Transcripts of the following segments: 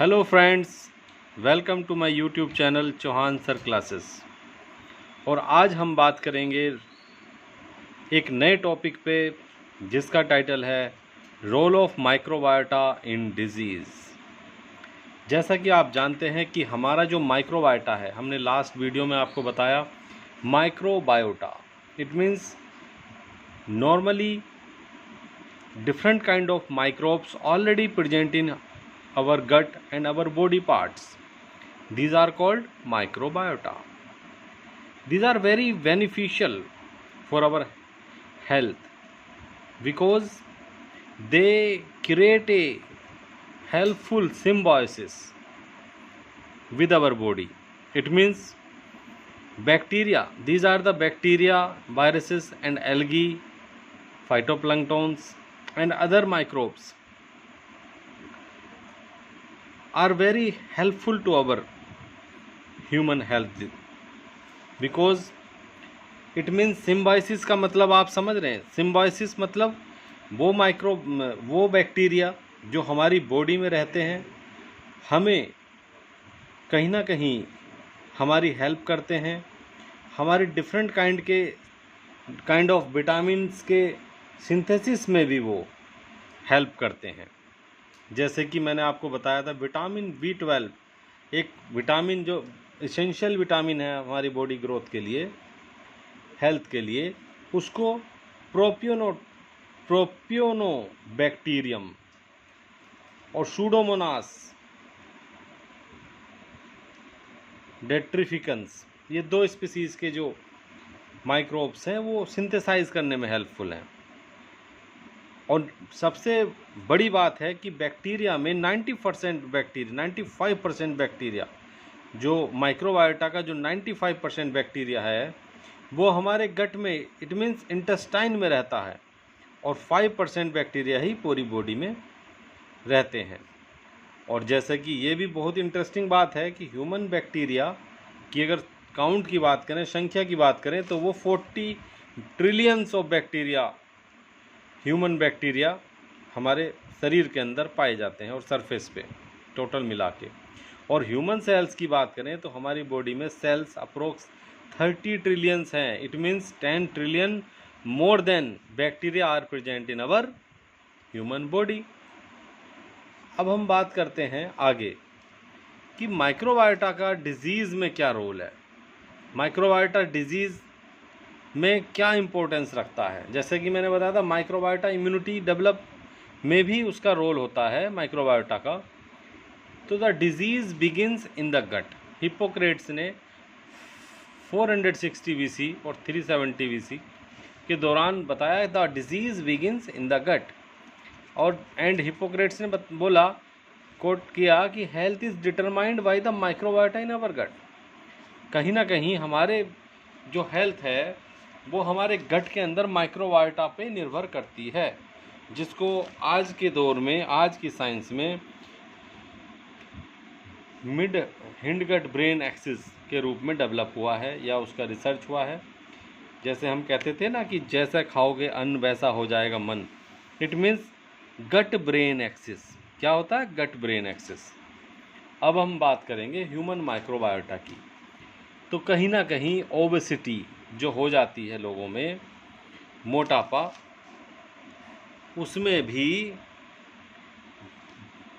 Hello friends, welcome to my YouTube channel Chauhan sir classes. और आज हम बात करेंगे एक नए टॉपिक पे जिसका टाइटल है role of microbiota in disease. जैसा कि आप जानते हैं कि हमारा जो माइक्रोबायोटा है, हमने लास्ट वीडियो में आपको बताया microbiota it means normally different kind of microbes already present in our gut and our body parts. These are called microbiota. These are very beneficial for our health because they create a helpful symbiosis with our body. It means bacteria, these are the bacteria, viruses and algae, phytoplanktons and other microbes are very helpful to our human health because it means symbiosis का मतलब आप समझ रहे हैं। symbiosis मतलब वो bacteria जो हमारी बॉडी में रहते हैं, हमें कहीं ना कहीं हमारी हेल्प करते हैं, हमारे डिफरेंट काइंड ऑफ विटामिन्स के सिंथेसिस में भी वो हेल्प करते हैं। जैसे कि मैंने आपको बताया था विटामिन B12 एक विटामिन जो इसेंशियल विटामिन है हमारी बॉडी ग्रोथ के लिए, हेल्थ के लिए, उसको प्रोपियोनो बैक्टीरियम और सूडोमोनास डेट्रिफिकन्स, ये दो स्पीसीज़ के जो माइक्रोब्स हैं वो सिंथेसाइज करने में हेल्पफुल हैं। और सबसे बड़ी बात है कि बैक्टीरिया में 95% बैक्टीरिया जो माइक्रोबायोटा का जो 95% बैक्टीरिया है वो हमारे गट में इट मीन्स इंटेस्टाइन में रहता है और 5% बैक्टीरिया ही पूरी बॉडी में रहते हैं। और जैसे कि ये भी बहुत इंटरेस्टिंग बात है कि ह्यूमन बैक्टीरिया की अगर काउंट की बात करें, संख्या की बात करें, तो वो 40 trillions of bacteria, human bacteria हमारे शरीर के अंदर पाए जाते हैं और सरफेस पे टोटल मिला के। और ह्यूमन सेल्स की बात करें तो हमारी बॉडी में सेल्स अप्रोक्स 30 ट्रिलियंस हैं। It means 10 trillion more than bacteria are present in our human body. अब हम बात करते हैं आगे कि माइक्रोबायोटा का डिजीज़ में क्या रोल है, माइक्रोबायोटा डिजीज़ में क्या इम्पोर्टेंस रखता है। जैसे कि मैंने बताया था माइक्रोबायोटा इम्यूनिटी डेवलप में भी उसका रोल होता है माइक्रोबायोटा का। तो the disease begins in the gut. Hippocrates ने 460 BC और 370 BC के दौरान बताया the disease begins in the gut. और हिप्पोक्रेट्स ने बोला, कोट किया कि health is determined by the microbiota in our gut. कहीं ना कहीं हमारे जो हेल्थ है वो हमारे गट के अंदर माइक्रोबायोटा पे निर्भर करती है, जिसको आज के दौर में, आज की साइंस में मिड हिंडगट ब्रेन एक्सिस के रूप में डेवलप हुआ है या उसका रिसर्च हुआ है। जैसे हम कहते थे ना कि जैसा खाओगे अन्न वैसा हो जाएगा मन। It means gut brain axis. क्या होता है गट ब्रेन एक्सिस। अब हम बात करेंगे ह्यूमन माइक्रोबायोटा की। तो कहीं ना कहीं ओबेसिटी जो हो जाती है लोगों में, मोटापा, उसमें भी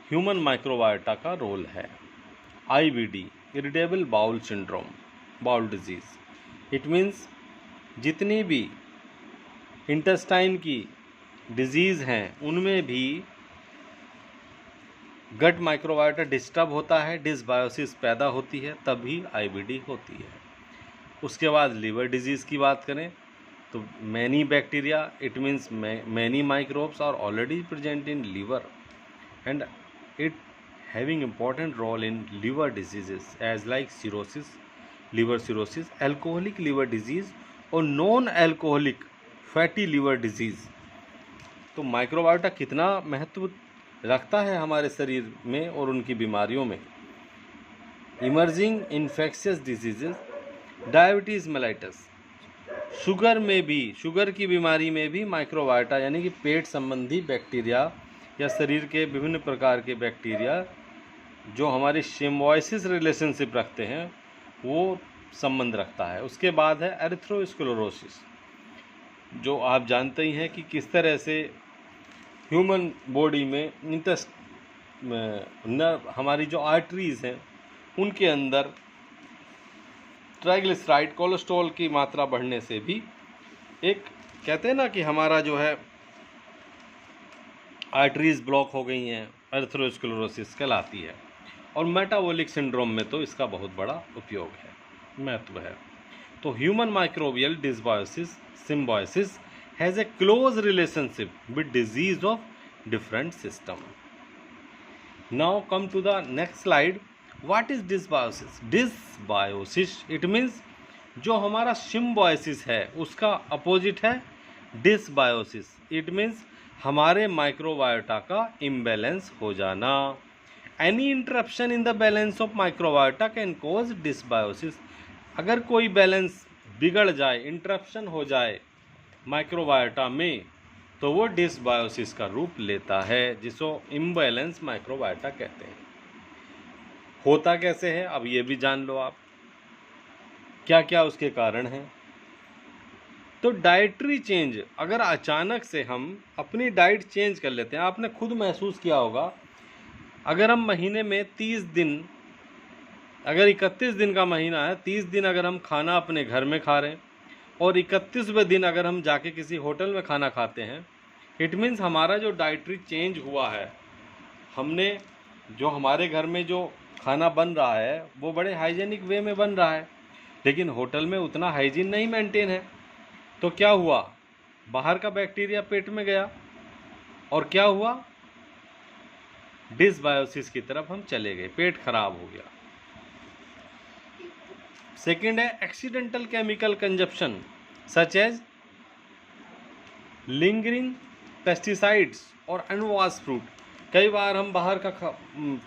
ह्यूमन माइक्रोबायोटा का रोल है। IBD irritable bowel syndrome, bowl disease. It means जितनी भी इंटेस्टाइन की डिजीज़ हैं उनमें भी गट माइक्रोबायोटा डिस्टर्ब होता है, डिसबायोसिस पैदा होती है, तभी IBD होती है। उसके बाद लीवर डिजीज़ की बात करें तो many bacteria, it means many microbes are already present in liver and it having important role in liver diseases as like cirrhosis, liver cirrhosis, alcoholic liver disease और non alcoholic fatty liver disease. तो microbiota कितना महत्व रखता है हमारे शरीर में और उनकी बीमारियों में। Emerging infectious diseases, diabetes mellitus, sugar में भी, शुगर की बीमारी में भी माइक्रोबायोटा यानी कि पेट संबंधी बैक्टीरिया या शरीर के विभिन्न प्रकार के बैक्टीरिया जो हमारी सिम्बायोसिस रिलेशनशिप रखते हैं वो संबंध रखता है। उसके बाद है एरिथ्रोस्क्लेरोसिस, जो आप जानते ही हैं कि किस तरह से ह्यूमन बॉडी में हमारी जो आर्टरीज हैं उनके अंदर ट्राइग्लिसराइड कोलेस्ट्रॉल की मात्रा बढ़ने से भी एक कहते हैं ना कि हमारा जो है आर्टरीज ब्लॉक हो गई हैं, एरिथ्रोस्क्लेरोसिस कहलाती है। और मेटाबॉलिक सिंड्रोम में तो इसका बहुत बड़ा उपयोग है, महत्व है। तो human microbial dysbiosis symbiosis has a close relationship with disease of different system. Now come to the next slide. What is dysbiosis? Dysbiosis it means जो हमारा symbiosis है उसका अपोजिट है dysbiosis. It means हमारे माइक्रोबायोटा का imbalance हो जाना। Any interruption in the balance of microbiota can cause dysbiosis. अगर कोई बैलेंस बिगड़ जाए, इंटरप्शन हो जाए माइक्रोबायोटा में, तो वो डिसबायोसिस का रूप लेता है, जिसको इम्बैलेंस माइक्रोबायोटा कहते हैं। होता कैसे है अब ये भी जान लो आप, क्या क्या उसके कारण हैं। तो डाइटरी चेंज, अगर अचानक से हम अपनी डाइट चेंज कर लेते हैं, आपने खुद महसूस किया होगा, अगर हम महीने में 30 दिन, अगर 31 दिन का महीना है, 30 दिन अगर हम खाना अपने घर में खा रहे हैं और 31वें दिन अगर हम जाके किसी होटल में खाना खाते हैं, इट मीन्स हमारा जो डाइटरी चेंज हुआ है, हमने जो हमारे घर में जो खाना बन रहा है वो बड़े हाइजीनिक वे में बन रहा है, लेकिन होटल में उतना हाइजीन नहीं मेंटेन है। तो क्या हुआ, बाहर का बैक्टीरिया पेट में गया और क्या हुआ, डिसबायोसिस की तरफ हम चले गए, पेट खराब हो गया। सेकेंड है accidental chemical consumption such as lingering pesticides और अनवॉश फ्रूट। कई बार हम बाहर का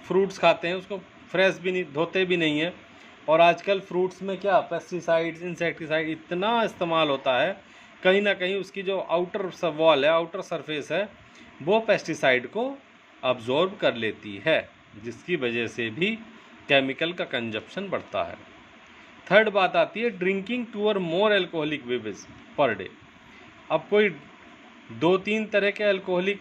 फ्रूट्स खाते हैं, उसको फ्रेश भी नहीं धोते भी नहीं है, और आजकल फ्रूट्स में क्या पेस्टिसाइड्स, इंसेक्टिसाइड इतना इस्तेमाल होता है, कहीं ना कहीं उसकी जो आउटर वॉल है, आउटर सरफेस है, वो पेस्टिसाइड को अब्जॉर्ब कर लेती है, जिसकी वजह से भी केमिकल का कंजप्शन बढ़ता है। थर्ड बात आती है ड्रिंकिंग 2 और मोर एल्कोहलिक बेवरेज पर डे। अब कोई 2-3 तरह के अल्कोहलिक,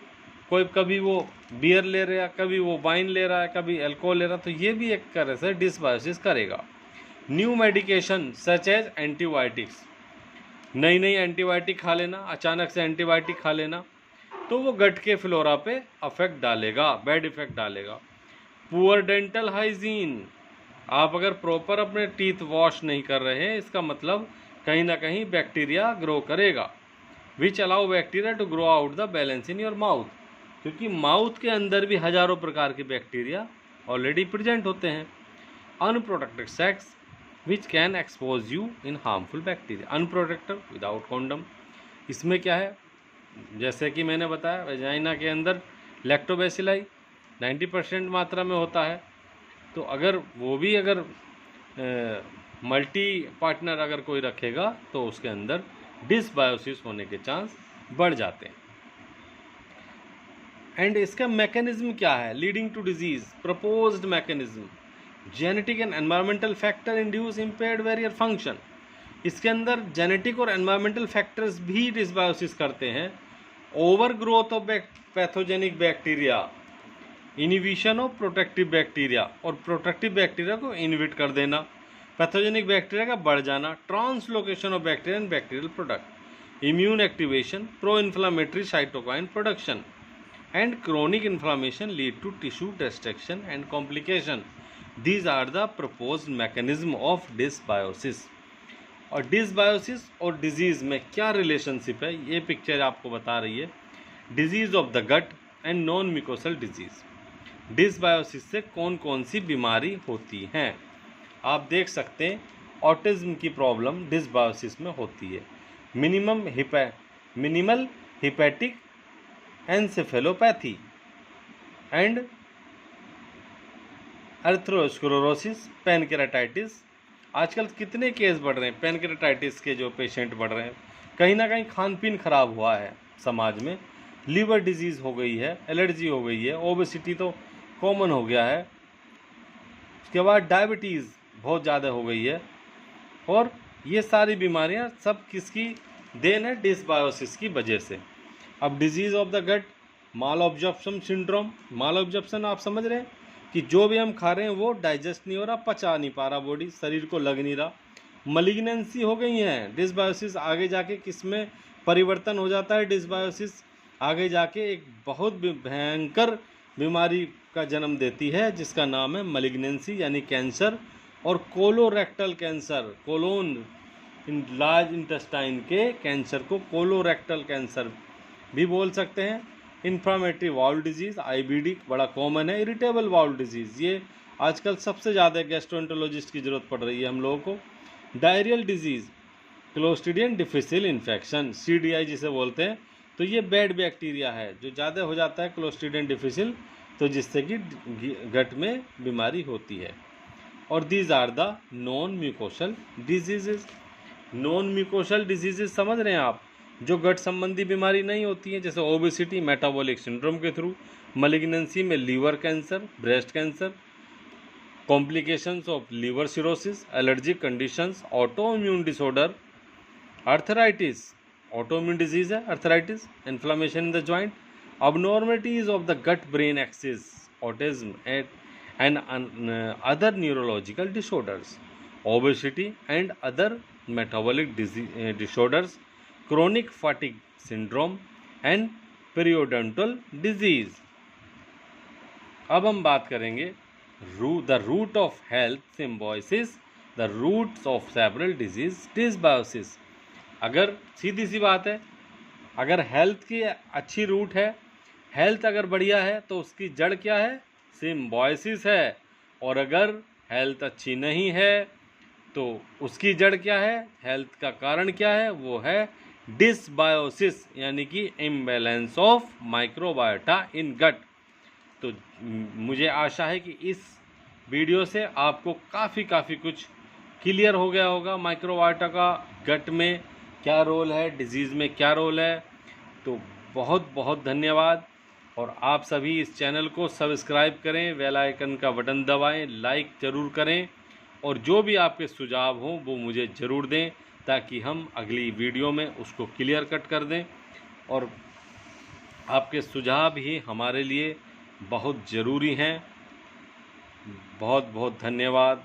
कोई कभी वो बियर ले रहा है, कभी वो वाइन ले रहा है, कभी अल्कोहल ले रहा है, तो ये भी एक तरह से डिसबायोसिस करेगा। New medication such as antibiotics, नई नई एंटीबायोटिक खा लेना, अचानक से एंटीबायोटिक खा लेना, तो वो गट के फ्लोरा पे अफेक्ट डालेगा, बैड इफेक्ट डालेगा। पुअर डेंटल हाइजीन, आप अगर प्रॉपर अपने टीथ वॉश नहीं कर रहे हैं, इसका मतलब कहीं ना कहीं बैक्टीरिया ग्रो करेगा। Which allow bacteria to grow out the balance in your mouth, क्योंकि माउथ के अंदर भी हजारों प्रकार के बैक्टीरिया ऑलरेडी प्रेजेंट होते हैं। Unprotected sex which can expose you in harmful bacteria, unprotected without condom. इसमें क्या है, जैसे कि मैंने बताया, वेजाइना के अंदर लैक्टोबैसिलाई 90% मात्रा में होता है, तो अगर वो भी अगर मल्टी पार्टनर अगर कोई रखेगा तो उसके अंदर डिसबायोसिस होने के चांस बढ़ जाते हैं। एंड इसका मैकेनिज्म क्या है, leading to disease, proposed mechanism, genetic and environmental factor induce impaired barrier function. इसके अंदर जेनेटिक और एनवायरमेंटल फैक्टर्स भी डिसबायोसिस करते हैं। Overgrowth of pathogenic bacteria, inhibition of protective bacteria, और प्रोटेक्टिव बैक्टीरिया को इनहिबिट कर देना, पैथोजेनिक बैक्टीरिया का बढ़ जाना, translocation of bacteria and bacterial product, immune activation, pro inflammatory cytokine production, and chronic inflammation lead to tissue destruction and complication. These are the proposed mechanism of dysbiosis. और dysbiosis और disease में क्या relationship है, ये picture आपको बता रही है। Disease of the gut and non mucosal disease, dysbiosis से कौन कौन सी बीमारी होती हैं, आप देख सकते हैं। ऑटिज्म की प्रॉब्लम डिसबायोसिस में होती है। Minimal hepatic encephalopathy and arteriosclerosis, pancreatitis. आजकल कितने केस बढ़ रहे हैं पैनकेराटाइटिस के, जो पेशेंट बढ़ रहे हैं, कहीं ना कहीं खान पीन खराब हुआ है समाज में, लिवर डिजीज़ हो गई है, एलर्जी हो गई है, ओबेसिटी तो कॉमन हो गया है, उसके बाद डायबिटीज़ बहुत ज़्यादा हो गई है, और ये सारी बीमारियां सब किसकी देन है? डिसबायोसिस की वजह से। अब disease of the gut, malabsorption syndrome. Malabsorption आप समझ रहे हैं कि जो भी हम खा रहे हैं वो डाइजेस्ट नहीं हो रहा, पचा नहीं पा रहा, बॉडी शरीर को लग नहीं रहा। मलिग्नेंसी हो गई है। डिसबायोसिस आगे जाके किस में परिवर्तन हो जाता है? डिसबायोसिस आगे जाके एक बहुत भयंकर बीमारी का जन्म देती है जिसका नाम है मलिग्नेंसी यानी कैंसर, और colorectal cancer, colon large intestine के कैंसर को कोलोरेक्टल कैंसर भी बोल सकते हैं। इन्फ्लामेटरी वाल्व डिजीज़, आईबीडी बड़ा कॉमन है। इरिटेबल वाल्व डिजीज़, ये आजकल सबसे ज़्यादा गैस्ट्रोएंटरोलॉजिस्ट की ज़रूरत पड़ रही है हम लोगों को। Diarrhoeal disease, clostridium difficile infection, CDI जिसे बोलते हैं, तो ये बैड बैक्टीरिया है जो ज़्यादा हो जाता है क्लोस्ट्रीडियम डिफिसिल, तो जिससे कि गट में बीमारी होती है। और these are the non mucosal diseases. Non mucosal diseases समझ रहे हैं आप, जो गट संबंधी बीमारी नहीं होती है, जैसे ओबेसिटी मेटाबॉलिक सिंड्रोम के थ्रू, मलिग्नेंसी में liver cancer, breast cancer, complications of liver cirrhosis, allergic conditions, autoimmune disorder, arthritis, autoimmune disease है arthritis, inflammation in the joint, abnormalities of the gut brain axis, autism and other neurological disorders, obesity and other metabolic disorders, chronic fatigue syndrome and periodontal disease। अब हम बात करेंगे the root of health symbiosis, the roots of several disease dysbiosis। अगर सीधी सी बात है, अगर health की अच्छी रूट है, हेल्थ अगर बढ़िया है तो उसकी जड़ क्या है? सिम्बायोसिस है। और अगर हेल्थ अच्छी नहीं है तो उसकी जड़ क्या है? हेल्थ का कारण क्या है? वो है डिसबायोसिस यानी कि इम्बैलेंस ऑफ माइक्रोबायोटा इन गट। तो मुझे आशा है कि इस वीडियो से आपको काफ़ी कुछ क्लियर हो गया होगा, माइक्रोबायोटा का गट में क्या रोल है, डिजीज़ में क्या रोल है। तो बहुत बहुत धन्यवाद, और आप सभी इस चैनल को सब्सक्राइब करें, बेल आइकन का बटन दबाएं, लाइक ज़रूर करें, और जो भी आपके सुझाव हों वो मुझे ज़रूर दें ताकि हम अगली वीडियो में उसको क्लियर कट कर दें। और आपके सुझाव ही हमारे लिए बहुत ज़रूरी हैं। बहुत बहुत धन्यवाद।